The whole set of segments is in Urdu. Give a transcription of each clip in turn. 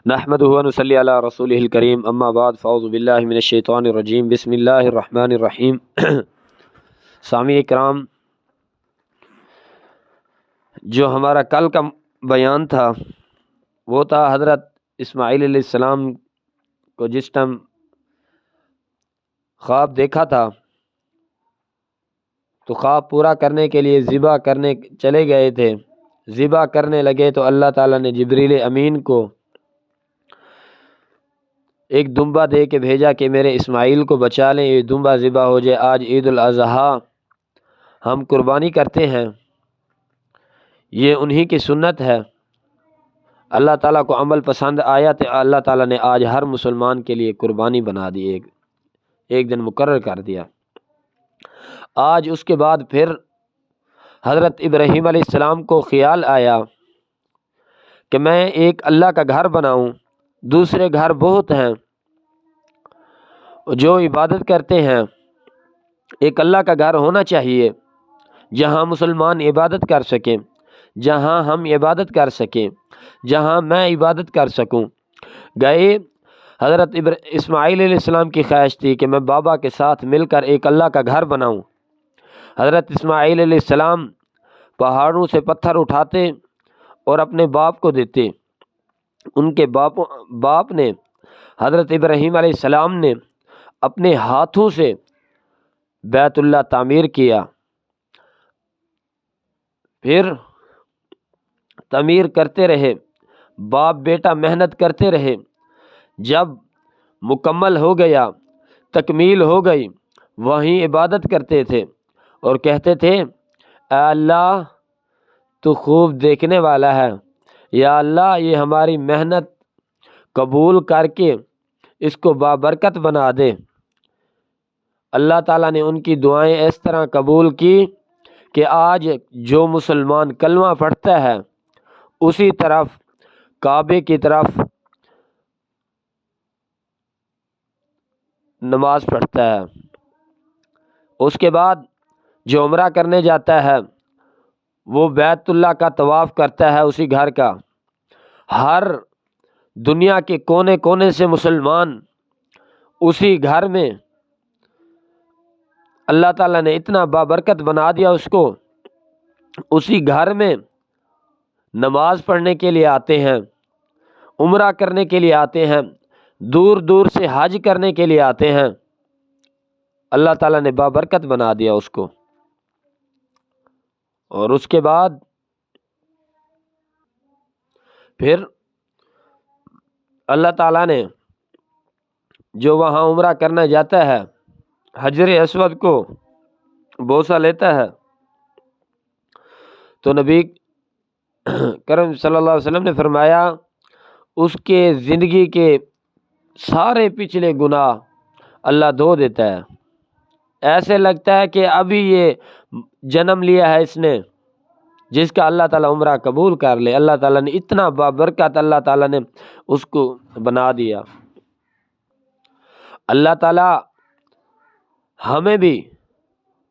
نحمدہ و نصلی علی رسولہ الکریم اما بعد فاعوذ باللہ من الشیطان الرجیم بسم اللہ الرحمن الرحیم۔ سامعین کرام، جو ہمارا کل کا بیان تھا وہ تھا حضرت اسماعیل علیہ السلام کو جس ٹائم خواب دیکھا تھا تو خواب پورا کرنے کے لیے ذبح کرنے چلے گئے تھے۔ ذبح کرنے لگے تو اللہ تعالیٰ نے جبریل امین کو ایک دمبا دے کے بھیجا کہ میرے اسماعیل کو بچا لیں، یہ دمبا ذبح ہو جائے۔ آج عید الاضحیٰ ہم قربانی کرتے ہیں، یہ انہی کی سنت ہے۔ اللہ تعالیٰ کو عمل پسند آیا تو اللہ تعالیٰ نے آج ہر مسلمان کے لیے قربانی بنا دی، ایک دن مقرر کر دیا۔ آج اس کے بعد پھر حضرت ابراہیم علیہ السلام کو خیال آیا کہ میں ایک اللہ کا گھر بناؤں، دوسرے گھر بہت ہیں جو عبادت کرتے ہیں، ایک اللہ کا گھر ہونا چاہیے جہاں مسلمان عبادت کر سکیں، جہاں ہم عبادت کر سکیں، جہاں میں عبادت کر سکوں۔ گئے حضرت اسماعیل علیہ السلام کی خواہش تھی کہ میں بابا کے ساتھ مل کر ایک اللہ کا گھر بناؤں۔ حضرت اسماعیل علیہ السلام پہاڑوں سے پتھر اٹھاتے اور اپنے باپ کو دیتے۔ ان کے باپ نے، حضرت ابراہیم علیہ السلام نے اپنے ہاتھوں سے بیت اللہ تعمیر کیا۔ پھر تعمیر کرتے رہے، باپ بیٹا محنت کرتے رہے۔ جب مکمل ہو گیا، تکمیل ہو گئی، وہیں عبادت کرتے تھے اور کہتے تھے اے اللہ تو خوب دیکھنے والا ہے، یا اللہ یہ ہماری محنت قبول کر کے اس کو بابرکت بنا دے۔ اللہ تعالیٰ نے ان کی دعائیں اس طرح قبول کی کہ آج جو مسلمان کلمہ پڑھتا ہے اسی طرف کعبے کی طرف نماز پڑھتا ہے۔ اس کے بعد جو عمرہ کرنے جاتا ہے وہ بیت اللہ کا طواف کرتا ہے، اسی گھر کا۔ ہر دنیا کے کونے کونے سے مسلمان اسی گھر میں اللہ تعالیٰ نے اتنا بابرکت بنا دیا اس کو، اسی گھر میں نماز پڑھنے کے لیے آتے ہیں، عمرہ کرنے کے لیے آتے ہیں، دور دور سے حج کرنے کے لیے آتے ہیں۔ اللہ تعالیٰ نے بابرکت بنا دیا اس کو۔ اور اس کے بعد پھر اللہ تعالیٰ نے جو وہاں عمرہ کرنا جاتا ہے حجر اسود کو بوسہ لیتا ہے تو نبی کرم صلی اللہ علیہ وسلم نے فرمایا اس کے زندگی کے سارے پچھلے گناہ اللہ دھو دیتا ہے۔ ایسے لگتا ہے کہ ابھی یہ جنم لیا ہے اس نے، جس کا اللہ تعالیٰ عمرہ قبول کر لے۔ اللہ تعالیٰ نے اتنا بابرکت اللہ تعالیٰ نے اس کو بنا دیا۔ اللہ تعالیٰ ہمیں بھی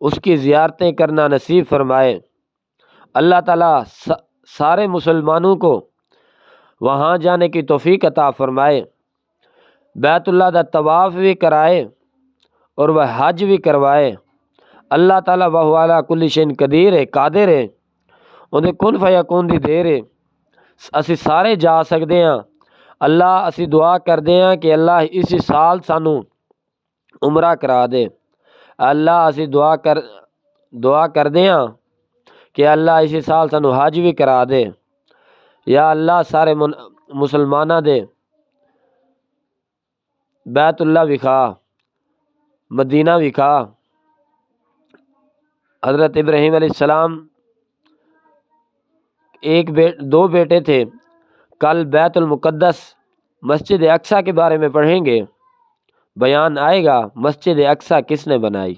اس کی زیارتیں کرنا نصیب فرمائے۔ اللہ تعالیٰ سارے مسلمانوں کو وہاں جانے کی توفیق عطا فرمائے، بیت اللہ دا طواف بھی کرائے اور وہ حج بھی کروائے۔ اللہ تعالیٰ وہو علی کل شیء قدیر ہے، قادر ہے، انہیں کن فیکون دی دیر ہے۔ اسی سارے جا سکتے ہیں۔ اللہ اسی دعا کردے ہیں کہ اللہ اسی سال سانو عمرہ کرا دے۔ اللہ اسی دعا کردے ہیں کہ اللہ اسی سال سانو حج بھی کرا دے۔ یا اللہ سارے مسلمانہ دے بیت اللہ وکھا، مدینہ وکھا۔ حضرت ابراہیم علیہ السلام دو بیٹے تھے۔ کل بیت المقدس مسجد اقصیٰ کے بارے میں پڑھیں گے، بیان آئے گا مسجد اقصیٰ کس نے بنائی۔